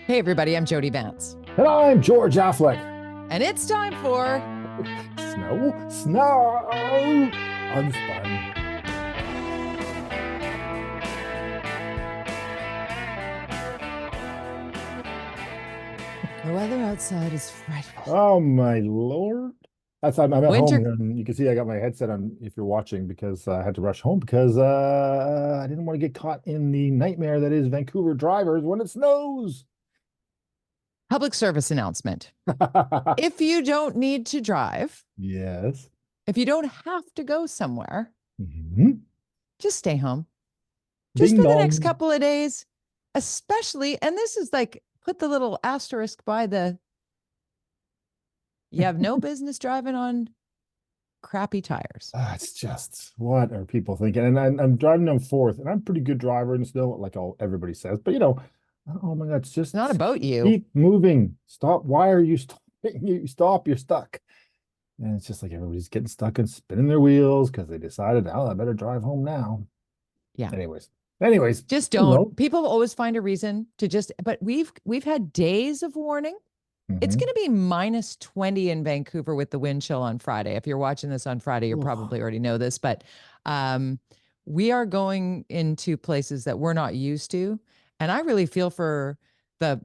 Hey, everybody, I'm Jody Vance. And I'm George-Affleck. And it's time for Snow, Unspun. The weather outside is frightful. Oh my Lord. I'm at Winter. home and you can see I got my headset on if you're watching because I had to rush home because I didn't want to get caught in the nightmare that is Vancouver drivers when it snows. Public service announcement. If you don't need to drive, Yes. if you don't have to go somewhere, just stay home. Just Ding for the dong. next couple of days, especially, and this is like, put the little asterisk by you have no business driving on crappy tires. It's just, what are people thinking? And I'm driving them fourth, and I'm a pretty good driver in snow, like everybody says. But oh my God, it's just It's not about you. keep moving. Stop. Why are you stopping? You stop. You're stuck. And it's just like everybody's getting stuck and spinning their wheels because they decided, oh, I better drive home now. Yeah. Anyways, just don't. People always find a reason to just. But we've had days of warning. It's going to be minus 20 in Vancouver with the wind chill on Friday. If you're watching this on Friday, you probably already know this, but we are going into places that we're not used to. And I really feel for the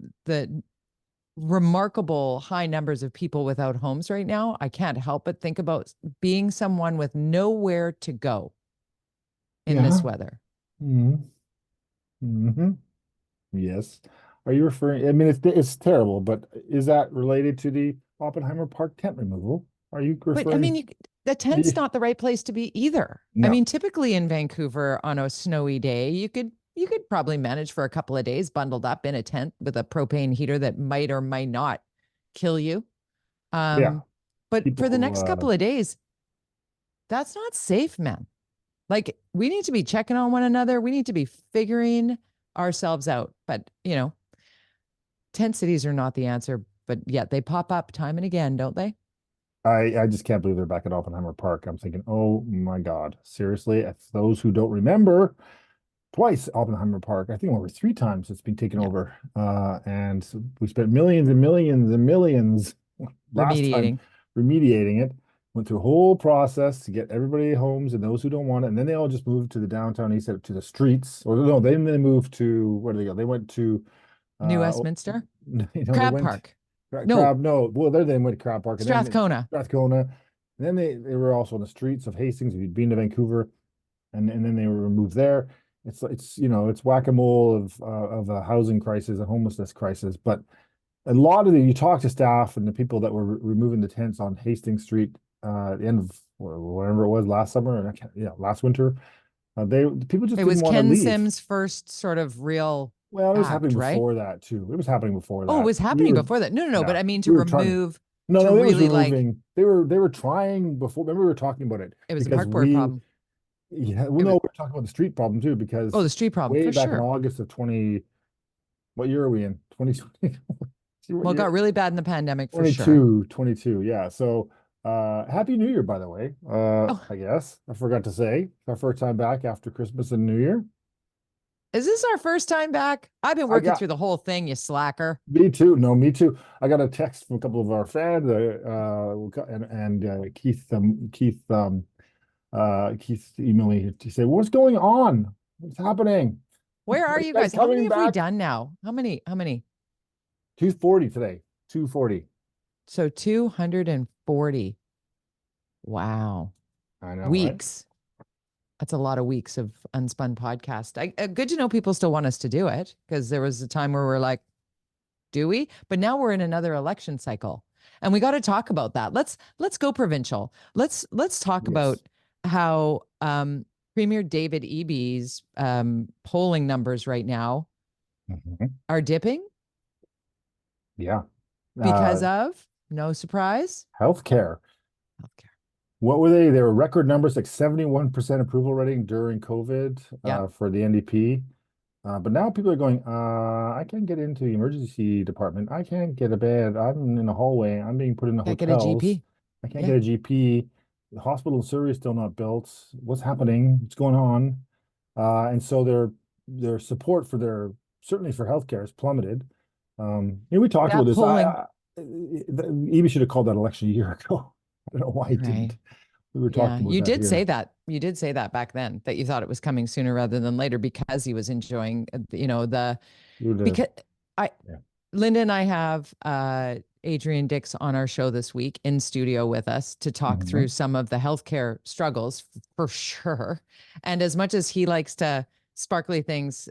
remarkable high numbers of people without homes right now. I can't help but think about being someone with nowhere to go in this weather. Yes. Are you referring? I mean, it's terrible, but is that related to the Oppenheimer Park tent removal? Are you referring? But I mean, the tent's not the right place to be either. No. I mean, typically in Vancouver on a snowy day, you could probably manage for a couple of days bundled up in a tent with a propane heater that might or might not kill you. Yeah. But for the next couple of days, that's not safe, man. Like, we need to be checking on one another. We need to be figuring ourselves out. But, tent cities are not the answer, but yet they pop up time and again, don't they? I just can't believe they're back at Oppenheimer Park. I'm thinking, oh my God, seriously? If those who don't remember, twice Oppenheimer Park, I think over 3 times it's been taken over. And we spent millions and millions and millions last time remediating it. Went through a whole process to get everybody homes and those who don't want it. And then they all just moved to the downtown east, to the streets. Or no, they moved to, where did they go? They went to New Westminster? Crab Park. No. Well, there they went to Crab Park. Strathcona. And then they were also on the streets of Hastings. If you'd been to Vancouver, and then they were moved there. It's whack-a-mole of a housing crisis, a homelessness crisis. But a lot of you talk to staff and the people that were removing the tents on Hastings Street at the end of whatever it was last summer, last winter. People just it was didn't want to Ken leave. Sims' first sort of real. Well, it was happening before that too. It was happening before that. Oh, it was happening before that. No. But I mean, to remove. No, it was removing. They were trying before. Remember, we were talking about it. It was a park board problem. Yeah, well, no, we're talking about the street problem too, because the street problem way for back sure. in August of 20. What year are we in? 2020. Well, it got really bad in the pandemic for sure. 22, yeah. So, Happy New Year, by the way. I guess I forgot to say, our first time back after Christmas and New Year. Is this our first time back? I've been working through the whole thing, you slacker. Me too. No, me too. I got a text from a couple of our fans, and Keith emailed me to say, "What's going on? What's happening? Where are you guys? How many have we done now? How many? 240 today. 240. So 240. Wow. I know. Weeks. Right? That's a lot of weeks of Unspun podcast. Good to know people still want us to do it, because there was a time where we're like, do we? But now we're in another election cycle, and we got to talk about that. Let's go provincial. Let's talk about how Premier David-Eby's polling numbers right now are dipping. Yeah. Because of, no surprise, healthcare. What were they? They were record numbers, like 71% approval rating during COVID for the NDP. But now people are going, I can't get into the emergency department. I can't get a bed. I'm in the hallway. I'm being put in the hotels. I can't get a GP. The hospital in Surrey is still not built. What's happening? What's going on? And so their support for certainly for healthcare has plummeted. We talked about That this. polling, Eby should have called that election a year ago. I don't know why he right? didn't. We were Yeah, talking about you that did say here. that. You did say that back then that you thought it was coming sooner rather than later because he was enjoying, the We would have, because I yeah. Linda and I have Adrian Dix on our show this week in studio with us to talk through Mhm. some of the healthcare struggles for sure. And as much as he likes to sparkly things,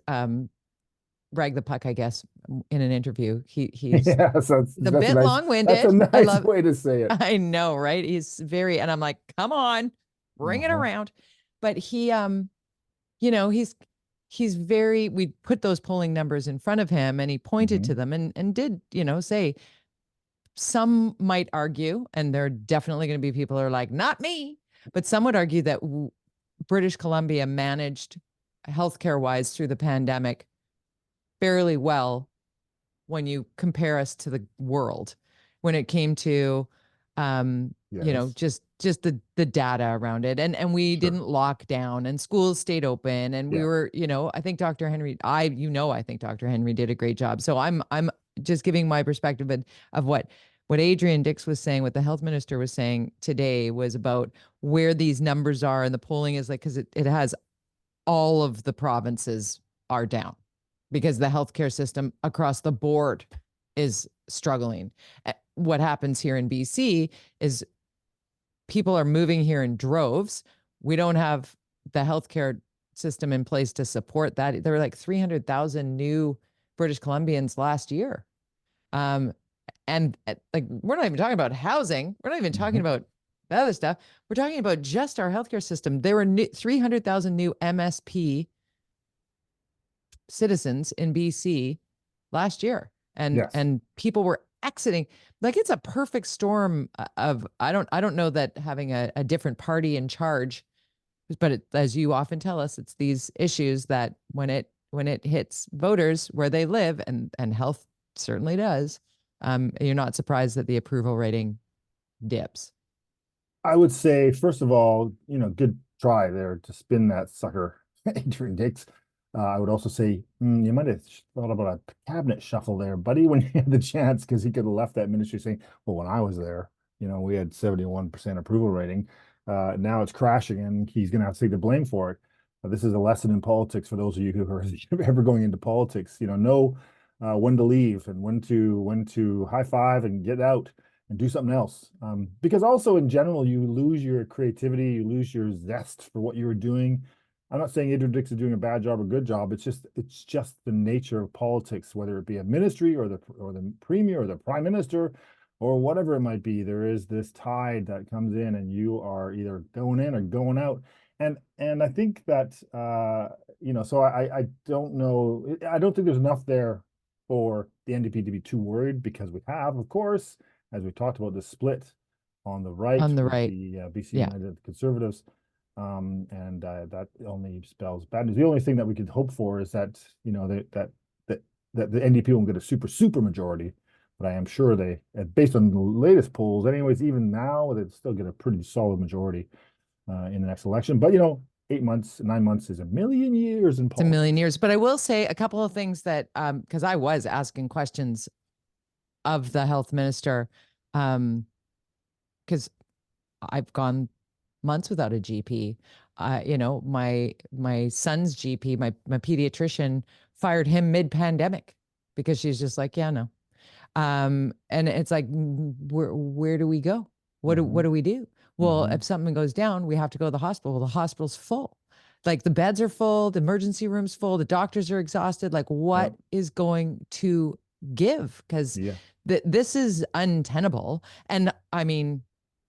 brag the puck, I guess, in an interview, he's Yes, a bit that's a long-winded. I nice love, way to say it. I know, right? He's very, and I'm like, come on, bring it Uh-huh. around. But you know, he's very, we put those polling numbers in front of him and he pointed to Hmm. them and did, say some might argue, and there are definitely going to be people who are like, not me, but some would argue that British Columbia managed healthcare wise through the pandemic fairly well when you compare us to the world when it came to Yes, just the data around it, and we sure. didn't lock down and schools stayed open and we Yeah. were, I think Dr. Henry, I think Dr. Henry did a great job. So I'm just giving my perspective of what Adrian Dix was saying, what the health minister was saying today was about where these numbers are, and the polling is like, because it has all of the provinces are down because the healthcare system across the board is struggling. What happens here in BC is people are moving here in droves. We don't have the healthcare system in place to support that. There were like 300,000 new British Columbians last year. Um, and like, we're not even talking about housing. We're not even talking Hmm. about other stuff. We're talking about just our healthcare system. There were 300,000 new MSP citizens in BC last year, and Yes. and people were exiting. Like, it's a perfect storm of, I don't know that having a different party in charge, but as you often tell us, it's these issues that when it hits voters where they live, and health certainly does, you're not surprised that the approval rating dips. I would say, first of all, good try there to spin that sucker, Adrian Dix. I would also say you might have thought about a cabinet shuffle there, buddy, when you had the chance, because he could have left that ministry saying, well, when I was there, we had 71% approval rating. Now it's crashing and he's going to have to take the blame for it. This is a lesson in politics for those of you who are ever going into politics. Know when to leave and when to high five and get out and do something else. Because also in general, you lose your creativity, you lose your zest for what you were doing. I'm not saying Adrian Dix is doing a bad job or good job. It's just the nature of politics, whether it be a ministry or the premier or the prime minister or whatever it might be. There is this tide that comes in, and you are either going in or going out. And I think that so I don't know. I don't think there's enough there for the NDP to be too worried, because we have, of course, as we talked about, the split on the right On the with right. the BC Yeah. United Conservatives, and that only spells bad news. The only thing that we could hope for is that that the NDP won't get a super majority, but I am sure they, based on the latest polls, anyways, even now they'd still get a pretty solid majority in the next election. But 8 months, 9 months is a million years in It's a million politics. years. But I will say a couple of things that, because I was asking questions of the health minister, because I've gone months without a GP. My son's GP, my pediatrician, fired him mid-pandemic because she's just like, yeah, no. And it's like, where do we go? What do we do? Well, Hmm. if something goes down, we have to go to the hospital. Well, the hospital's full. Like, the beds are full, the emergency room's full, the doctors are exhausted. Like, Yep. what is going to give? Because Yeah. this is untenable. And I mean,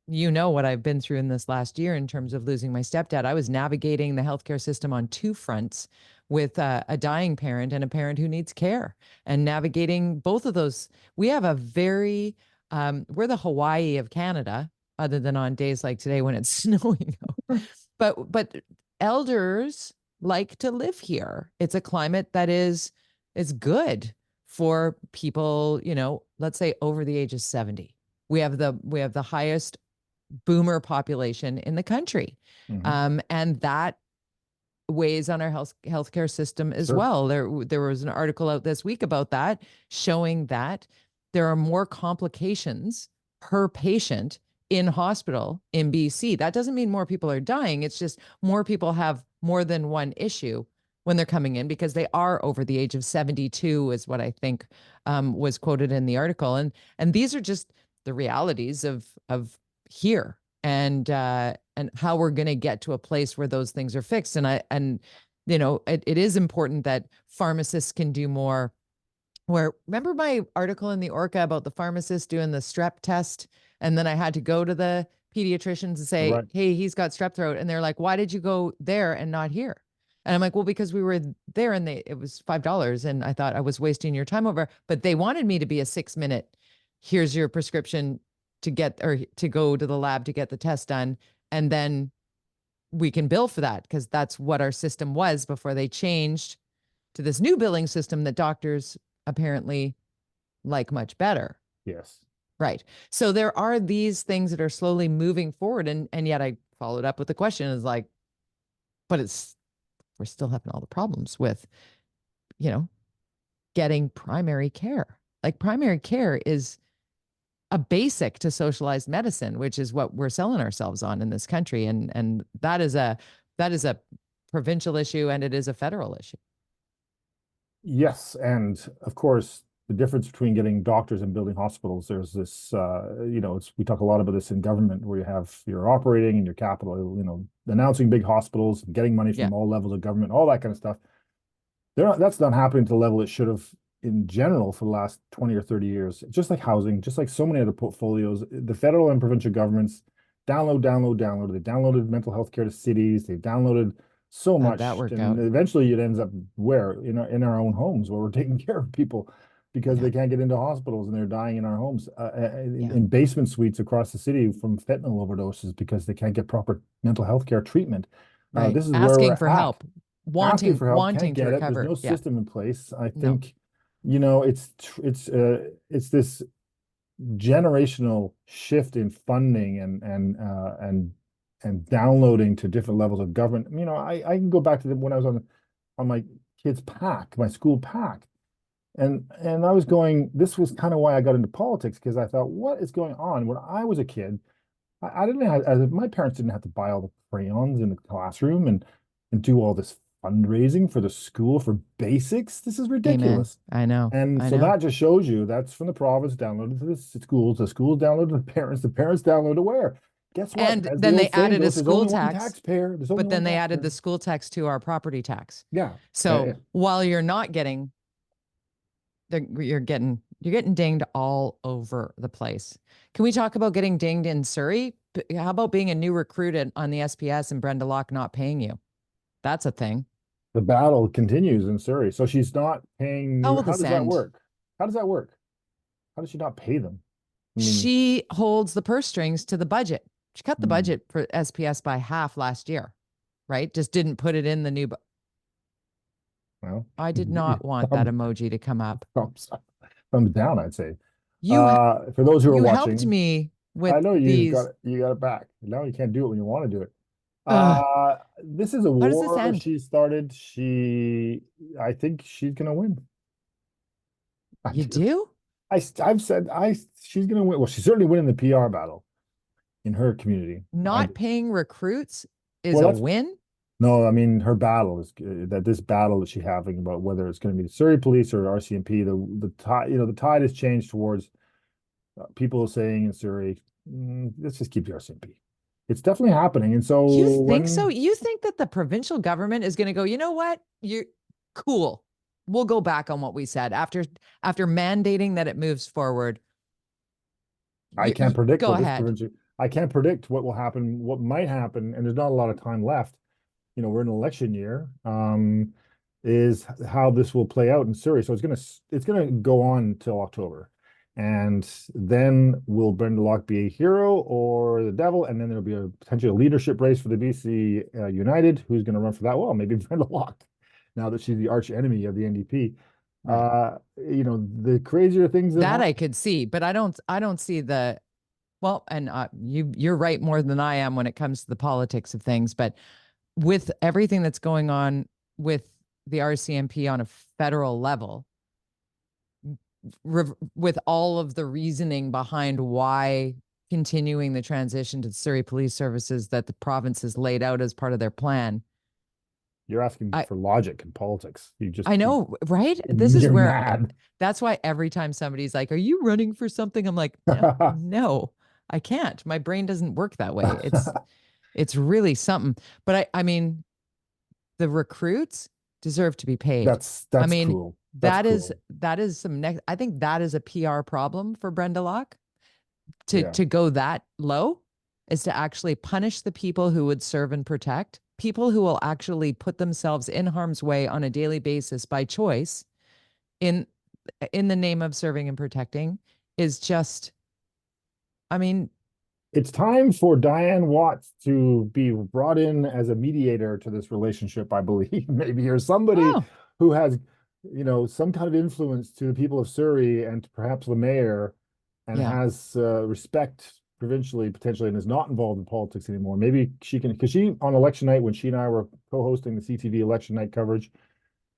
what I've been through in this last year in terms of losing my stepdad. I was navigating the healthcare system on two fronts with a dying parent and a parent who needs care, and navigating both of those. We have a very, we're the Hawaii of Canada, other than on days like today when it's snowing. But elders like to live here. It's a climate that is good for people, let's say over the age of 70. We have the highest boomer population in the country. Hmm. And that weighs on our healthcare system as Sure. well. There was an article out this week about that, showing that there are more complications per patient in hospital in BC. That doesn't mean more people are dying. It's just more people have more than one issue when they're coming in because they are over the age of 72, is what I think was quoted in the article. And these are just the realities of here, and how we're going to get to a place where those things are fixed. And it is important that pharmacists can do more. Where, remember my article in the Orca about the pharmacist doing the strep test, and then I had to go to the pediatricians and say, Right. hey, he's got strep throat, and they're like, why did you go there and not here? And I'm like, well, because we were there and it was $5, and I thought I was wasting your time over, but they wanted me to be a 6-minute, here's your prescription to get, or to go to the lab to get the test done, and then we can bill for that, because that's what our system was before they changed to this new billing system that doctors apparently like much better. Yes. Right. So there are these things that are slowly moving forward. And yet I followed up with the question is like, but we're still having all the problems with, getting primary care. Like, primary care is a basic to socialized medicine, which is what we're selling ourselves on in this country. And that is a provincial issue, and it is a federal issue. Yes, and of course, the difference between getting doctors and building hospitals, there's this, we talk a lot about this in government, where you have your operating and your capital, announcing big hospitals, getting money from all levels of government, all that kind of stuff. That's not happening to the level it should have in general for the last 20 or 30 years. Just like housing, just like so many other portfolios, the federal and provincial governments download. They downloaded mental health care to cities. They downloaded so much, that work and out? eventually it ends up where in our own homes, where we're taking care of people because they can't get into hospitals and they're dying in our homes, in basement suites across the city from fentanyl overdoses because they can't get proper mental health care treatment. Right. This is where Asking we're for at. help, Asking for help, can't wanting to get it. There's recover. no system in place. I No. think, it's this generational shift in funding and downloading to different levels of government. I can go back to when I was on my kid's pack, my school pack, and I was going. This was kind of why I got into politics, because I thought, what is going on? When I was a kid, I didn't have, my parents didn't have to buy all the crayons in the classroom and do all this fundraising for the school for basics. This is Amen. ridiculous. I know. And I so know. that just shows you that's from the province downloaded to the schools downloaded to the parents downloaded to where? Guess what? And As the then they old saying added a goes, there's school only one tax, taxpayer. There's only but one then they added taxpayer. the school tax to our property tax. Yeah. So while you're not getting, you're getting dinged all over the place. Can we talk about getting dinged in Surrey? How about being a new recruit on the SPS and Brenda Locke not paying you? That's a thing. The battle continues in Surrey. So she's not paying. How will How this does that end? work? How does that work? How does she not pay them? I mean, She holds the purse strings to the budget. She cut the hmm. budget for SPS by half last year, right? Just didn't put it in the new. Well, I did not want that emoji to come up. thumbs down, I'd say. You For those who are you helped watching, me with I know these. you got it back. Now you can't do it when you want to do it. Uh, This is a how does this war end? she started. I think she's gonna win. I You do. do? I've said she's gonna win. Well, she's certainly winning the PR battle in her community. Not paying recruits is Well, a that's win. no. I mean, her battle is that this battle that she's having about whether it's going to be the Surrey Police or RCMP. The tide, the tide has changed towards people saying in Surrey, let's just keep the RCMP. It's definitely happening, and so You think so? You think that the provincial government is going to go, you know what? You're cool. We'll go back on what we said after mandating that it moves forward. I can't predict Go what this ahead. provincial. I can't predict what will happen, what might happen, and there's not a lot of time left. We're in an election year. Is how this will play out in Surrey. So it's gonna go on till October, and then will Brenda Locke be a hero or the devil? And then there'll be a potential leadership race for the BC United. Who's going to run for that? Well, maybe Brenda Locke, now that she's the arch enemy of the NDP. Right. The crazier things That I could see, but I don't see the, well, and you're right more than I am when it comes to the politics of things, but with everything that's going on with the RCMP on a federal level, with all of the reasoning behind why continuing the transition to the Surrey Police Services that the province has laid out as part of their plan. You're asking I for logic and politics. I know, right? This is you're where mad. that's why every time somebody's like, "Are you running for something?" I'm like, "No, no, I can't. My brain doesn't work that way." It's really something. But I mean, the recruits deserve to be paid. I That's mean, cruel. That's cruel. that is some next. I think that is a PR problem for Brenda Locke Yeah. to go that low, is to actually punish the people who would serve and protect, people who will actually put themselves in harm's way on a daily basis by choice in the name of serving and protecting, is just, I mean, It's time for Diane Watts to be brought in as a mediator to this relationship, I believe, maybe, or somebody oh, who has, some kind of influence to the people of Surrey and perhaps the mayor, and yeah, has respect provincially, potentially, and is not involved in politics anymore. Maybe she can, because she, on election night, when she and I were co-hosting the CTV election night coverage,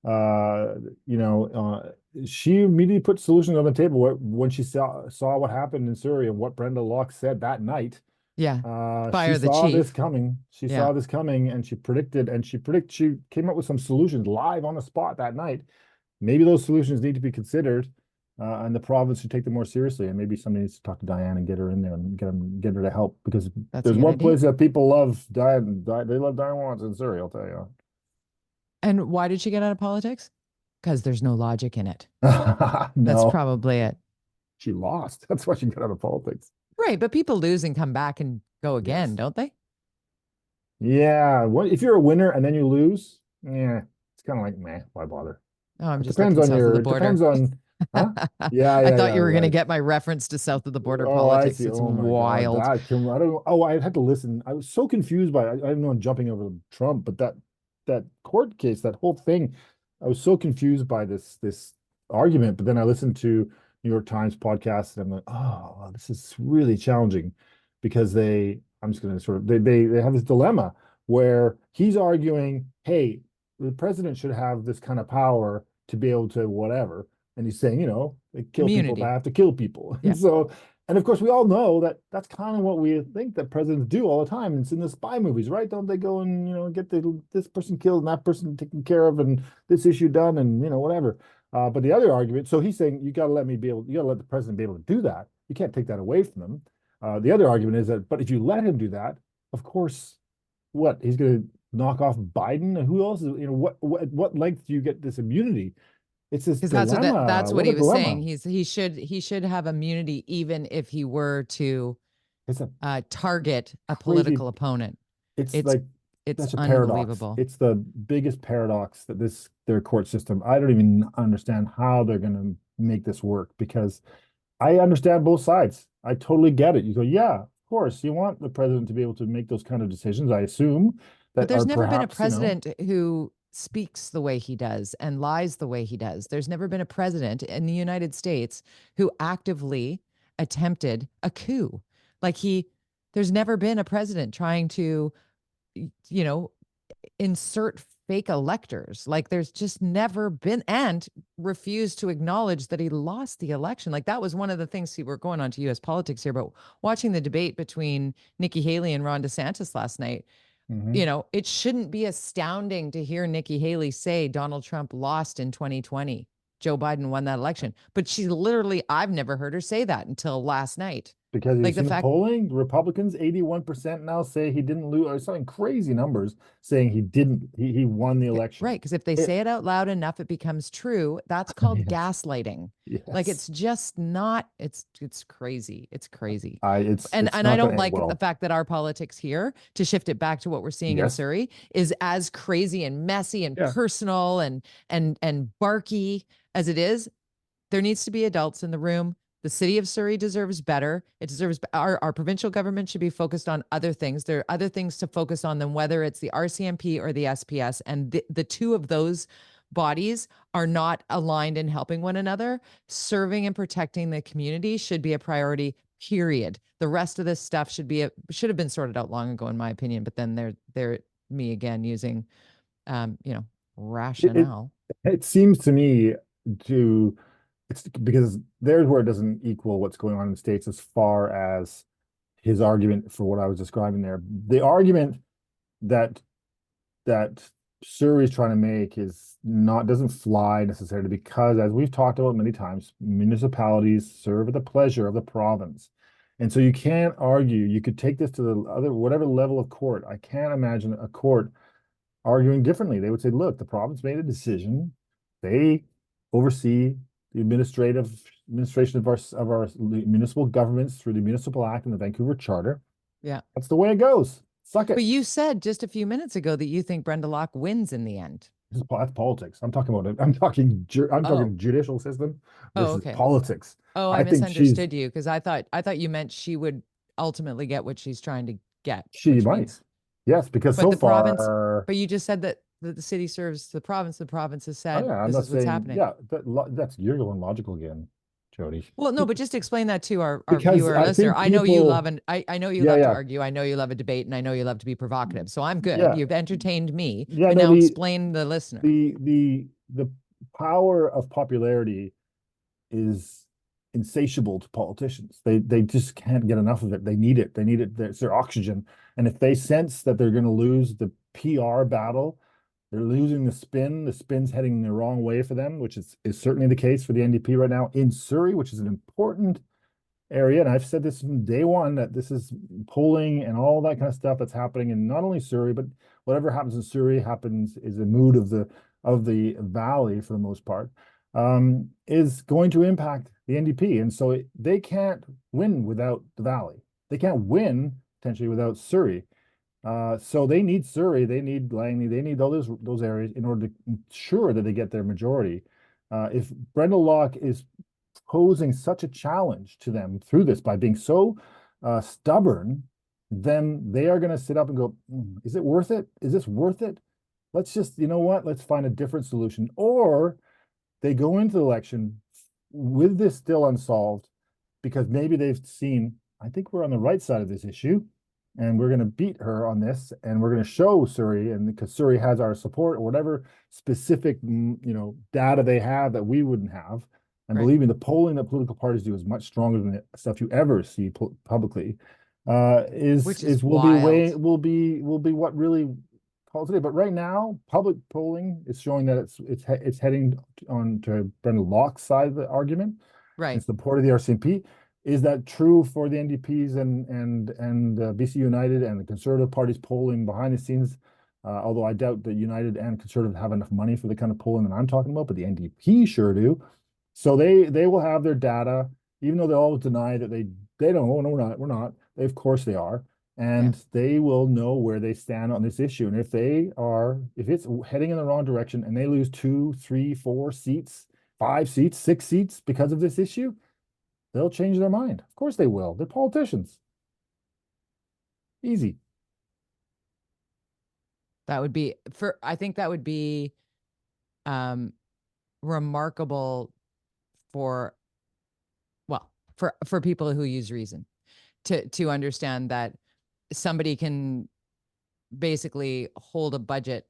uh, you know, uh, she immediately put solutions on the table when she saw what happened in Surrey and what Brenda Locke said that night. yeah, She fire the saw this chief. coming. She Yeah, saw this coming, and she came up with some solutions live on the spot that night. Maybe those solutions need to be considered, and the province should take them more seriously. And maybe somebody needs to talk to Diane and get her in there and get her to help, because that's a there's good one idea. place that people love Diane. They love Diane Watts in Surrey, I'll tell you. And why did she get out of politics? Because there's no logic in it. That's No, probably it. she lost. That's why she got out of politics. Right. But people lose and come back and go again, Yes. don't they? Yeah. What if you're a winner and then you lose? Yeah, it's kind of like, meh, why bother? Oh, I'm It just depends looking on south of the it border. depends on, huh? Yeah, I yeah, thought yeah, you were going to right. get my reference to south of the border Oh, I politics. see. It's Oh my God, wild. I don't know. Oh, I had to listen. I was so confused by it. I know I'm jumping over Trump, but that court case, that whole thing, I was so confused by this argument. But then I listened to New York Times podcast, and I'm like, oh, wow, this is really challenging, because I'm just going to sort of, they have this dilemma where he's arguing, hey, the president should have this kind of power to be able to whatever, and he's saying, they kill people if I Immunity. have to kill people. Yeah. And so, and of course, we all know that that's kind of what we think that presidents do all the time. It's in the spy movies, right? Don't they go and, get this person killed and that person taken care of and this issue done and, whatever. But the other argument, so he's saying, you got to let the president be able to do that. You can't take that away from him. The other argument is that, but if you let him do that, of course, what, he's going to knock off Biden, and who else is, what length do you get this immunity? It's this Because dilemma. that's what What a he was saying. dilemma. He should have immunity even if he were to It's a target a crazy, political opponent. it's It's like it's such a paradox. unbelievable. It's the biggest paradox that their court system. I don't even understand how they're going to make this work, because I understand both sides. I totally get it. You go, yeah, of course, you want the president to be able to make those kind of decisions, I assume, But that there's are never been a perhaps, president who speaks the way he does and lies the way he does. There's never been a president in the United States who actively attempted a coup. Like there's never been a president trying to, you know, insert fake electors. Like there's just never been, and refused to acknowledge that he lost the election. Like that was one of the things. See, we're going on to US politics here, but watching the debate between Nikki Haley and Ron DeSantis last night, Mhm. it shouldn't be astounding to hear Nikki Haley say Donald Trump lost in 2020. Joe Biden won that election. But she literally, I've never heard her say that until last night. Because you've Like the seen the fact, polling, the Republicans 81% now say he didn't lose, or something crazy numbers saying he didn't, he won the election. right? Because if they It, say it out loud enough, it becomes true. That's called yes, gaslighting. Like yes. it's just not, it's crazy. It's crazy. And It's and I not going don't to end like the well. fact that our politics here, to shift it back to what we're seeing in Yes. Surrey, is as crazy and messy and Yeah. personal and barky as it is. There needs to be adults in the room. The city of Surrey deserves better. It deserves our provincial government should be focused on other things. There are other things to focus on than whether it's the RCMP or the SPS. And the two of those bodies are not aligned in helping one another. Serving and protecting the community should be a priority, period. The rest of this stuff should have been sorted out long ago, in my opinion. But then me again using, you know, It, it rationale. it seems to me to it's because there's where it doesn't equal what's going on in the States as far as his argument for what I was describing there. The argument that that Surrey is trying to make is not doesn't fly necessarily because, as we've talked about many times, municipalities serve at the pleasure of the province. And so you can't argue. You could take this to the other whatever level of court. I can't imagine a court arguing differently. They would say, look, the province made a decision. They oversee the administration of our municipal governments through the Municipal Act and the Vancouver Charter. Yeah. That's the way it goes. Suck But it. you said just a few minutes ago that you think Brenda Locke wins in the end. That's politics. I'm talking about it. I'm Oh, talking judicial system oh, versus okay. politics. Oh, I I think misunderstood you because I thought you meant she would ultimately get what she's trying to get, she which might. means, Yes, because but so the province, far, but you just said that the city serves the province. The province has oh said yeah, I'm this not is what's saying, happening. yeah, that's you're going logical again, Jody. Well, no, but just explain that to our Because viewer or I listener. think I know you love people, and I know you yeah, love to yeah, argue. I know you love a debate and I know you love to be provocative. So I'm good. yeah, You've entertained me, yeah, but no, now explain the listener. the power of popularity is insatiable to politicians. They just can't get enough of it. They need it. They need it. It's their oxygen. And if they sense that they're going to lose the PR battle, they're losing the spin. The spin's heading the wrong way for them, which is certainly the case for the NDP right now in Surrey, which is an important area. And I've said this from day one that this is polling and all that kind of stuff that's happening in not only Surrey, but whatever happens in Surrey happens is a mood of the valley for the most part, is going to impact the NDP. And so they can't win without the valley. They can't win potentially without Surrey. So they need Surrey, they need Langley, they need all those areas in order to ensure that they get their majority. If Brenda Locke is posing such a challenge to them through this by being so stubborn, then they are going to sit up and go, is it worth it? Is this worth it? Let's just, you know what? Let's find a different solution. Or they go into the election with this still unsolved because maybe they've seen, I think we're on the right side of this issue and we're going to beat her on this and we're going to show Surrey, and because Surrey has our support or whatever specific data they have that we wouldn't have. And Right. believe me, the polling that political parties do is much stronger than the stuff you ever see publicly. Which is Is wild. will be what really calls today. But right now, public polling is showing that it's heading on to Brenda Locke's side of the argument in Right. support of the RCMP. Is that true for the NDPs and BC United and the Conservative parties polling behind the scenes? Although I doubt that United and Conservative have enough money for the kind of polling that I'm talking about, but the NDP sure do. So they will have their data, even though they always deny that they don't. Oh no, we're not. They, of course they are, Yeah. and they will know where they stand on this issue. And if it's heading in the wrong direction and they lose 2, 3, 4 seats, 5 seats, 6 seats because of this issue, they'll change their mind. Of course they will. They're politicians. Easy. That would be I think that would be um remarkable for well, for people who use reason to understand that somebody can basically hold a budget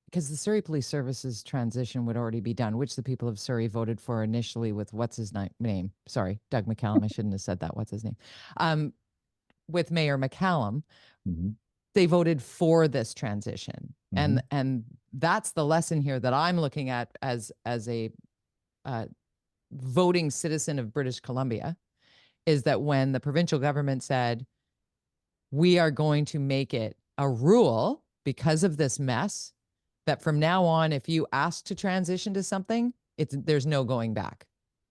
because the Surrey Police Services transition would already be done, which the people of Surrey voted for initially with what's his name? Sorry, Doug McCallum. I shouldn't have said that. What's his name? With Mayor McCallum, Mhm. they voted for this transition, Mhm. and that's the lesson here that I'm looking at as a voting citizen of British Columbia, is that when the provincial government said we are going to make it a rule because of this mess that from now on, if you ask to transition to something, there's no going back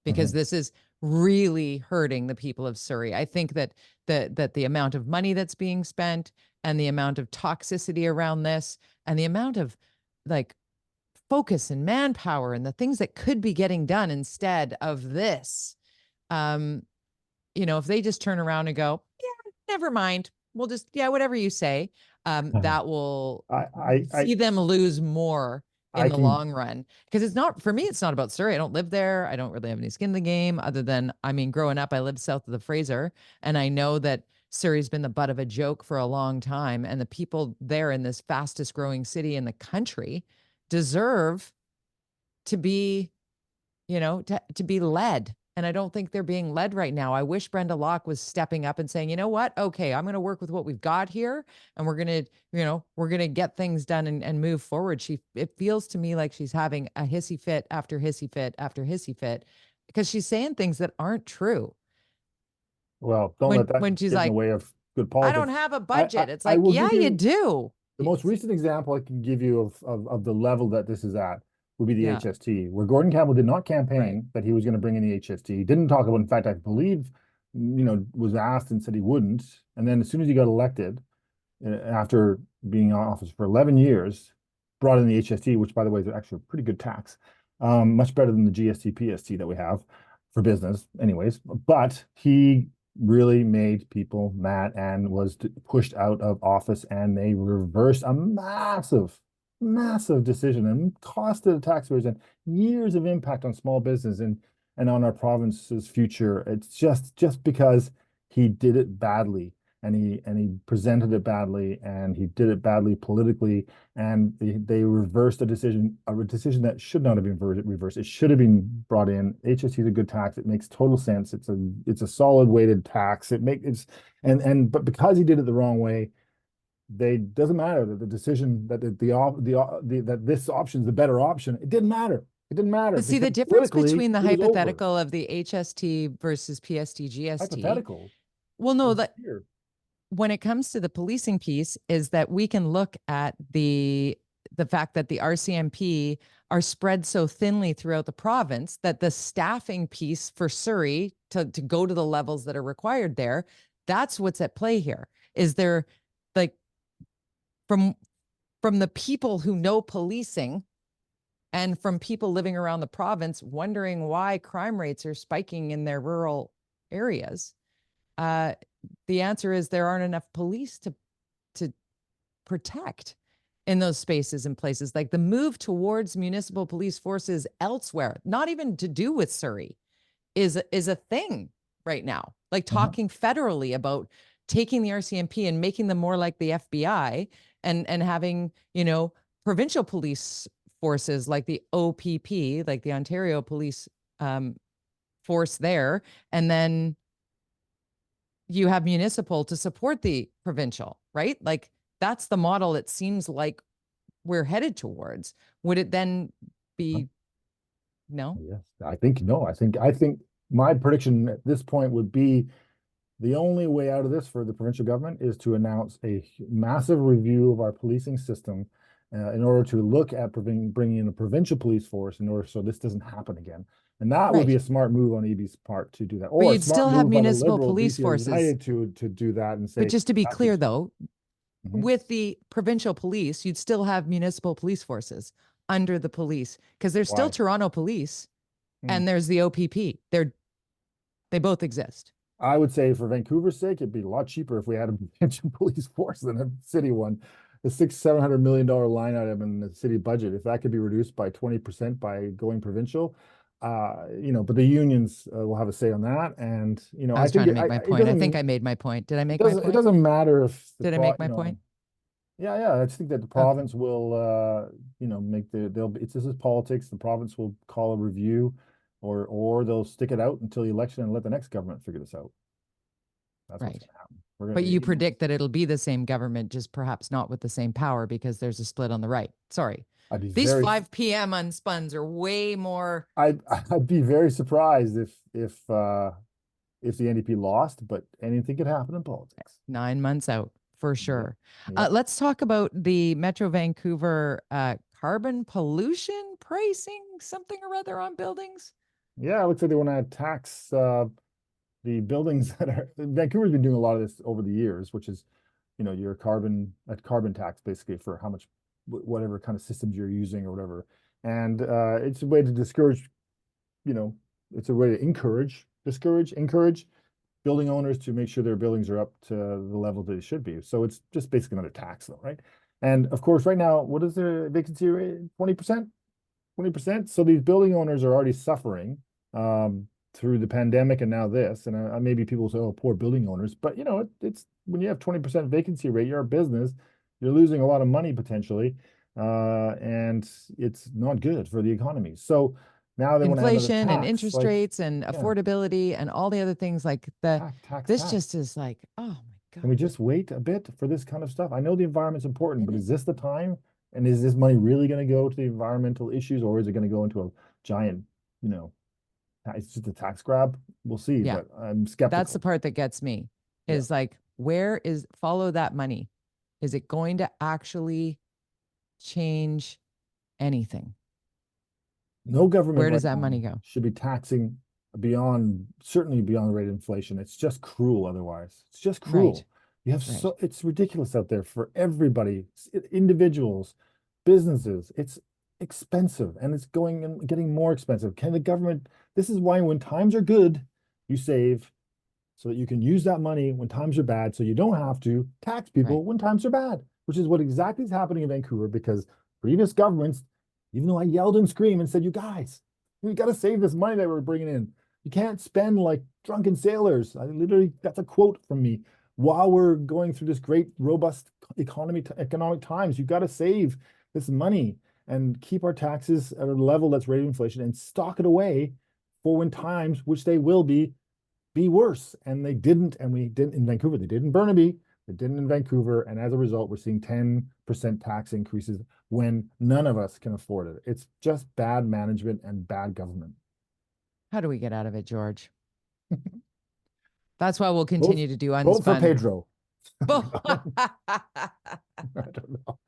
because Mhm. this is really hurting the people of Surrey. I think that the amount of money that's being spent and the amount of toxicity around this and the amount of like focus and manpower and the things that could be getting done instead of this, um, if they just turn around and go, yeah, never mind, we'll just, yeah, whatever you say, that will I I I see them lose more in I the can long run. Because it's not, for me, it's not about Surrey. I don't live there. I don't really have any skin in the game other than, I mean, growing up, I lived south of the Fraser, and I know that Surrey's been the butt of a joke for a long time, and the people there in this fastest growing city in the country deserve to be, to be led. And I don't think they're being led right now. I wish Brenda Locke was stepping up and saying, you know what? Okay, I'm going to work with what we've got here, and we're going to, we're going to get things done and move forward. It feels to me like she's having a hissy fit after hissy fit after hissy fit, because she's saying things that aren't true. Well, don't let that When she's get in the like, way of good I don't politics. have a I, I, budget. It's I like, will yeah, give you you do. the most recent example I can give you of the level that this is at would be the Yeah, HST, where Gordon Campbell did not right. campaign that he was going to bring in the HST. He didn't talk about, in fact, I believe, was asked and said he wouldn't. And then as soon as he got elected, after being in office for 11 years, brought in the HST, which, by the way, is actually a pretty good tax, much better than the GST, PST that we have for business, anyways. But he really made people mad and was pushed out of office, and they reversed a massive decision and costed the taxpayers and years of impact on small business and on our province's future. It's just because he did it badly, and he presented it badly, and he did it badly politically, and they reversed a decision that should not have been reversed. It should have been brought in. HST is a good tax. It makes total sense. It's a solid weighted tax. But because he did it the wrong way, they doesn't matter that the decision that that this option is the better option. It didn't matter. It didn't matter But see, the because difference politically between the it was over. hypothetical of the HST versus PST GST, Hypothetical well, no, is that here. when it comes to the policing piece, is that we can look at the fact that the RCMP are spread so thinly throughout the province that the staffing piece for Surrey to go to the levels that are required there, that's what's at play here. Is there, like, from the people who know policing and from people living around the province wondering why crime rates are spiking in their rural areas, uh, the answer is there aren't enough police to protect in those spaces and places. Like, the move towards municipal police forces elsewhere, not even to do with Surrey, is a thing right now. Like, talking federally about taking the RCMP and making them more like the FBI, and having, provincial police forces like the OPP, like the Ontario Police Force there, and then you have municipal to support the provincial, right? Like, that's the model it seems like we're headed towards. Would it then be no? Yes, I think no. I think my prediction at this point would be the only way out of this for the provincial government is to announce a massive review of our policing system in order to look at bringing in a provincial police force in order so this doesn't happen again. And that would be Right. a smart move on EB's part to do that, But or a you'd smart still have move by the municipal Liberal police BC forces. United to do that and But say just to be that's what's clear, though, Mhm. with the provincial police, you'd still have municipal police forces under the police, because there's still Why? Toronto police Hmm. and there's the OPP. They both exist. I would say for Vancouver's sake, it'd be a lot cheaper if we had a provincial police force than a city one. The $600-700 million line item in the city budget, if that could be reduced by 20% by going provincial, but the unions will have a say on that. And I I was think trying to make my it point. I think doesn't I made my point. Did I it make my doesn't it point? doesn't matter if the Did I make my point? yeah, I just think that the Okay. province will make this is politics. The province will call a review, or they'll stick it out until the election and let the next government figure this out. That's what's Right. going to happen. We're But you gonna, predict that it'll be the same government, just perhaps not with the same power, because there's a split on the right. Sorry. I'd be These very, 5 p.m. unspuns are way more. I'd be very surprised if the NDP lost, but anything could happen in politics. 9 months out for Yep. sure. Yep. Let's talk about the Metro Vancouver carbon pollution pricing, something or other on buildings. Yeah, it looks like they want to tax the buildings that are Vancouver's been doing a lot of this over the years, which is, your carbon tax basically for how much whatever kind of systems you're using or whatever. And it's a way to discourage, you know, it's a way to encourage building owners to make sure their buildings are up to the level that it should be. So it's just basically another tax though, right? And of course, right now, what is the vacancy rate? 20%? 20%. So these building owners are already suffering. through the pandemic and now this, and maybe people say, oh, poor building owners, but it's when you have 20% vacancy rate, you're a business, you're losing a lot of money potentially, and it's not good for the economy. So now they want to add another Inflation and tax, interest like, rates and yeah, affordability and all the other things like this tax. just is like, oh my Can we God. just wait a bit for this kind of stuff? I know the environment's important, It but is is. this the time? And is this money really going to go to the environmental issues, or is it going to go into a giant, you know, it's just a tax grab? We'll see, Yeah. but I'm That's the skeptical. part that gets me Yeah. is like, follow that money? Is it going to actually change anything? No government Where does right that now money go? should be taxing certainly beyond the rate of inflation. It's just cruel otherwise. It's just Right. cruel. Right. It's ridiculous out there for everybody, individuals, businesses. It's expensive and it's going and getting more expensive. Can the government, this is why when times are good, you save so that you can use that money when times are bad, so you don't have to tax Right. people when times are bad, which is what exactly is happening in Vancouver because previous governments, even though I yelled and screamed and said, you guys, we got to save this money that we're bringing in. You can't spend like drunken sailors. I literally, that's a quote from me. While we're going through this great, robust economic times, you got to save this money and keep our taxes at a level that's rate of inflation and stock it away for when times, which they will be worse. And they didn't, and we didn't in Vancouver. They did in Burnaby, they didn't in Vancouver. And as a result, we're seeing 10% tax increases when none of us can afford it. It's just bad management and bad government. How do we get out of it, George? That's why we'll Vote, continue to do vote for Unspun. Pedro. Both. I don't know.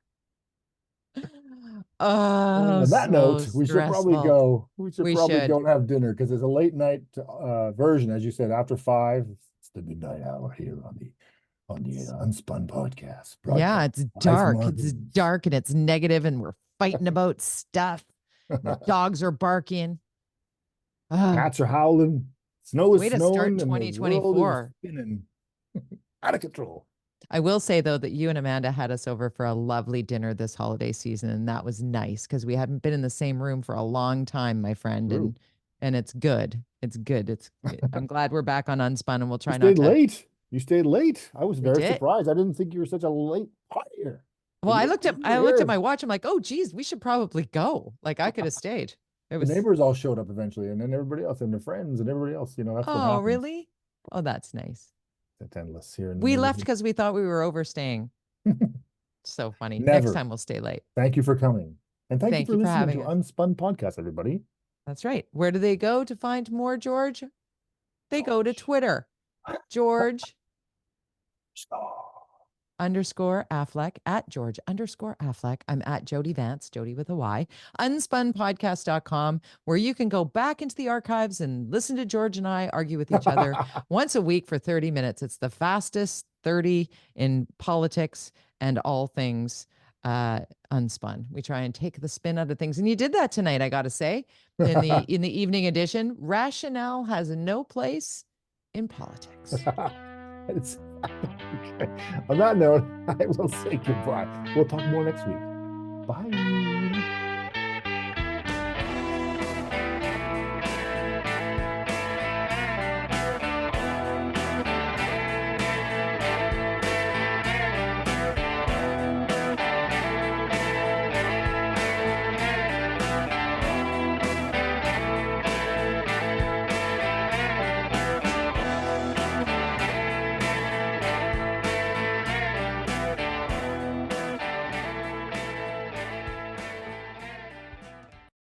Oh, On that so note, we should probably stressful. go. We should We probably should. go and have dinner because there's a late night version, as you said, after 5. It's the midnight hour here on the Unspun podcast, Yeah, broadcast it's live from dark. our It's homes. dark and it's negative, and we're fighting about stuff. The dogs are barking. Ah, Cats are howling. Snow is way to start snowing, and the world is 2024. spinning out of control. I will say though that you and Amanda had us over for a lovely dinner this holiday season, and that was nice because we hadn't been in the same room for a long time, my friend, True. and it's good. It's good. I'm glad we're back on Unspun, and we'll You try not stayed to. late. You stayed late. I was We very did. surprised. I didn't think you were such a late partier. Well, But you were I looked at here. my watch. I'm like, oh geez, we should probably go. Like I could have stayed. It The was neighbors all showed up eventually, and then everybody else and their friends and everybody else. That's what oh happens. really? Oh, that's nice. It's endless here in the We left neighborhood. because we thought we were overstaying. So funny. Next Never. time we'll stay late. Thank you for coming. And thank you Thank for you for listening to having us. Unspun Podcast, everybody. That's right. Where do they go to find more, George? They go to George. Twitter. George Oh. underscore Affleck at George underscore Affleck. I'm at Jody Vance, Jody with a Y, unspunpodcast.com, where you can go back into the archives and listen to George and I argue with each other once a week for 30 minutes. It's the fastest 30 in politics and all things unspun. We try and take the spin out of things. And you did that tonight, I gotta say, in the evening edition. Rationale has no place in politics. It's okay. On that note, I will say goodbye. We'll talk more next week. Bye.